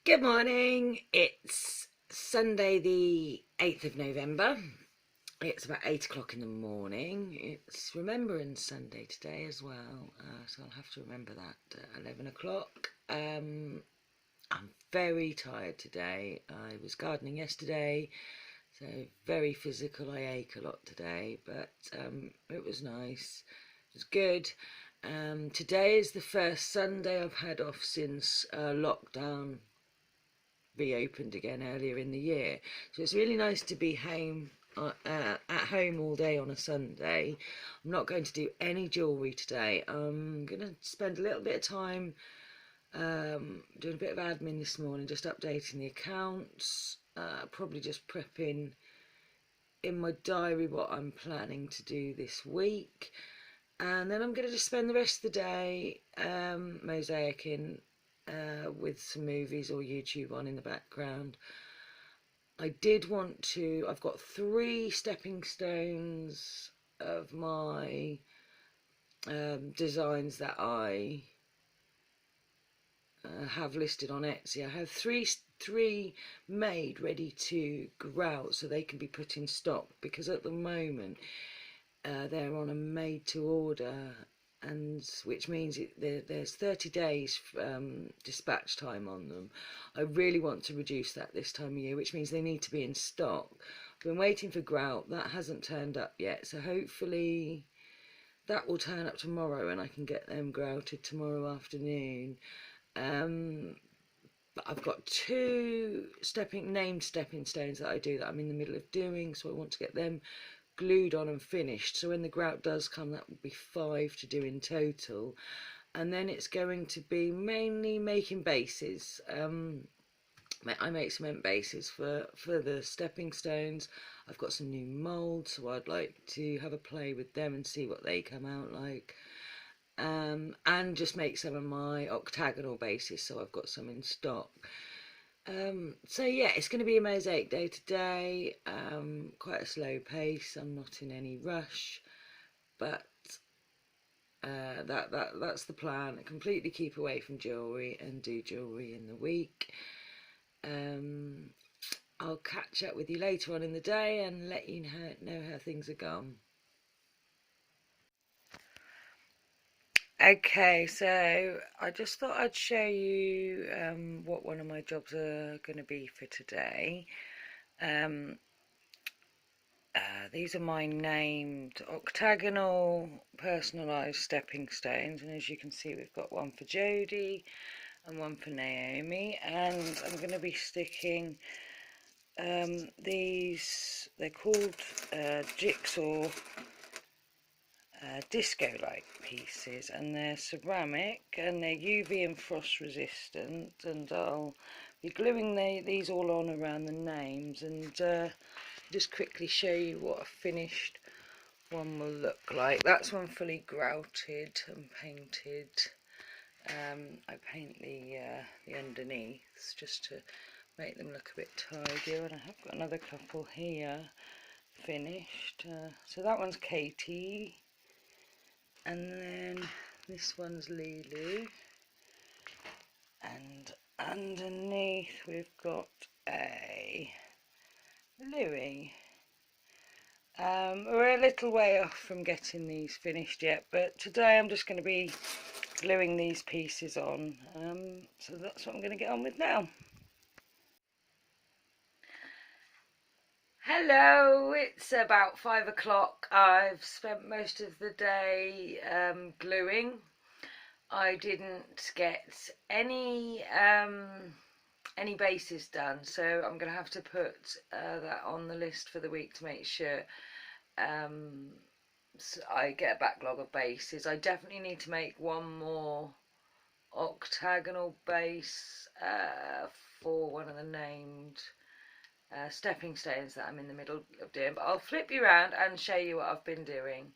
Good morning. It's Sunday the 8th of November. It's about 8 o'clock in the morning. It's Remembrance Sunday today as well, so I'll have to remember that at 11 o'clock. I'm very tired today. I was gardening yesterday, so very physical. I ache a lot today, but it was nice. It was good. Today is the first Sunday I've had off since lockdown reopened again earlier in the year, so it's really nice to be home at home all day on a Sunday. I'm not going to do any jewellery today. I'm going to spend a little bit of time doing a bit of admin this morning, just updating the accounts, probably just prepping in my diary what I'm planning to do this week, and then I'm going to just spend the rest of the day mosaicing with some movies or YouTube on in the background. I've got 3 stepping stones of my designs that I have listed on Etsy. I have three made ready to go out so they can be put in stock, because at the moment they're on a made to order, and which means there's 30 days dispatch time on them. I really want to reduce that this time of year, which means they need to be in stock. I've been waiting for grout. That hasn't turned up yet, so hopefully that will turn up tomorrow and I can get them grouted tomorrow afternoon. But I've got 2 named stepping stones that I'm in the middle of doing, so I want to get them glued on and finished, so when the grout does come, that will be 5 to do in total. And then it's going to be mainly making bases. I make cement bases for the stepping stones. I've got some new moulds, so I'd like to have a play with them and see what they come out like, and just make some of my octagonal bases, so I've got some in stock. So yeah, it's going to be a mosaic day today. Quite a slow pace. I'm not in any rush, but that's the plan. Completely keep away from jewellery and do jewellery in the week. I'll catch up with you later on in the day and let you know how things are gone. Okay, so I just thought I'd show you what one of my jobs are going to be for today. These are my named octagonal personalised stepping stones, and as you can see, we've got one for Jodie and one for Naomi, and I'm going to be sticking these, they're called jigsaw disco-like pieces, and they're ceramic and they're UV and frost resistant, and I'll be gluing these all on around the names, and just quickly show you what a finished one will look like. That's one fully grouted and painted. I paint the underneath just to make them look a bit tidier, and I have got another couple here finished. So that one's Katie, and then this one's Lulu, and underneath we've got a Louis. We're a little way off from getting these finished yet, but today I'm just going to be gluing these pieces on, so that's what I'm going to get on with now. Hello, it's about 5 o'clock. I've spent most of the day gluing. I didn't get any bases done, so I'm going to have to put that on the list for the week to make sure so I get a backlog of bases. I definitely need to make one more octagonal base for one of the named stepping stones that I'm in the middle of doing, but I'll flip you around and show you what I've been doing.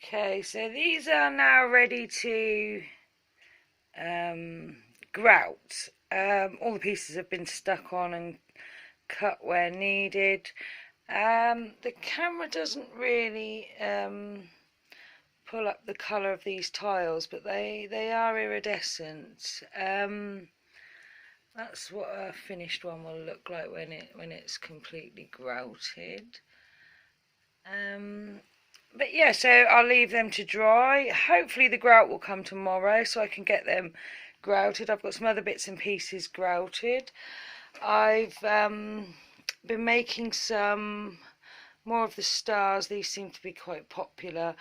Okay, so these are now ready to grout. All the pieces have been stuck on and cut where needed. The camera doesn't really pull up the colour of these tiles, but they are iridescent. That's what a finished one will look like when it's completely grouted. But yeah, so I'll leave them to dry. Hopefully the grout will come tomorrow so I can get them grouted. I've got some other bits and pieces grouted. I've been making some more of the stars. These seem to be quite popular.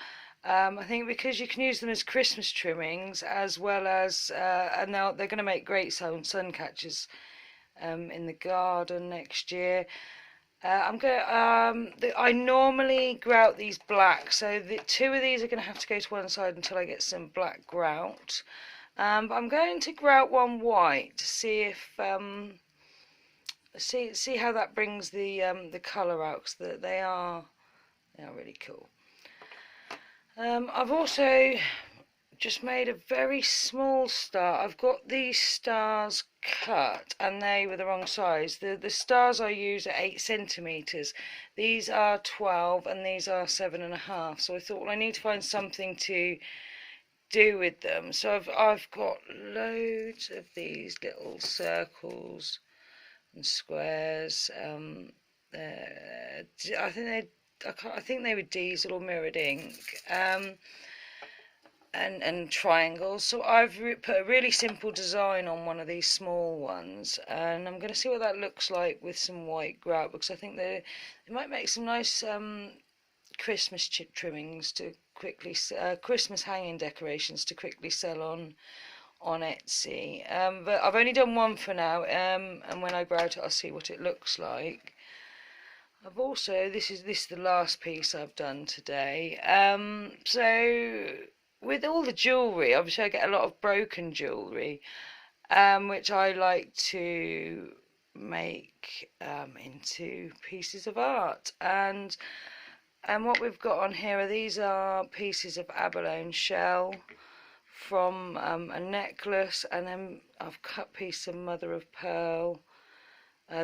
I think because you can use them as Christmas trimmings as well as, and they're going to make great sun catchers in the garden next year. I normally grout these black, so the two of these are going to have to go to one side until I get some black grout. But I'm going to grout one white to see if see how that brings the colour out, because they are really cool. I've also just made a very small star. I've got these stars cut and they were the wrong size. The stars I use are 8 centimetres. These are 12 and these are 7.5. So I thought, well, I need to find something to do with them. So I've got loads of these little circles and squares. I think they were diesel or mirrored ink. And triangles. So I've put a really simple design on one of these small ones, and I'm going to see what that looks like with some white grout, because I think they might make some nice Christmas trimmings to quickly Christmas hanging decorations to quickly sell on Etsy. But I've only done one for now, and when I grout it I'll see what it looks like. I've also, this is the last piece I've done today. So with all the jewellery, obviously I get a lot of broken jewellery, which I like to make into pieces of art. And what we've got on here these are pieces of abalone shell from a necklace, and then I've cut piece of mother of pearl.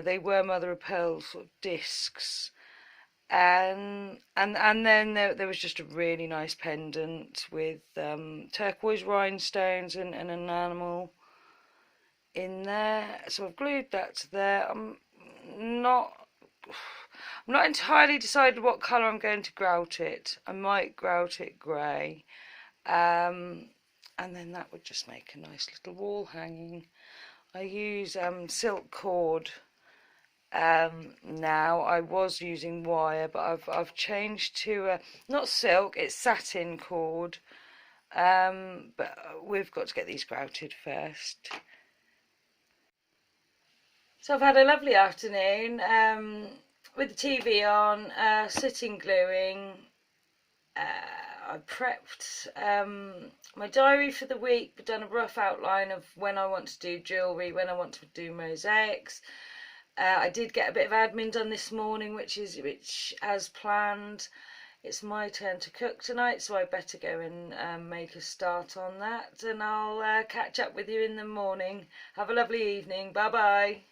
They were mother of pearl sort of discs. And then there was just a really nice pendant with turquoise rhinestones and an enamel in there. So I've glued that to there. I'm not entirely decided what colour I'm going to grout it. I might grout it grey, and then that would just make a nice little wall hanging. I use silk cord. Now I was using wire, but I've changed to not silk, it's satin cord. But we've got to get these grouted first. So I've had a lovely afternoon with the TV on, sitting gluing. I prepped my diary for the week, but done a rough outline of when I want to do jewellery, when I want to do mosaics. I did get a bit of admin done this morning, which as planned. It's my turn to cook tonight, so I better go and make a start on that, and I'll catch up with you in the morning. Have a lovely evening. Bye bye.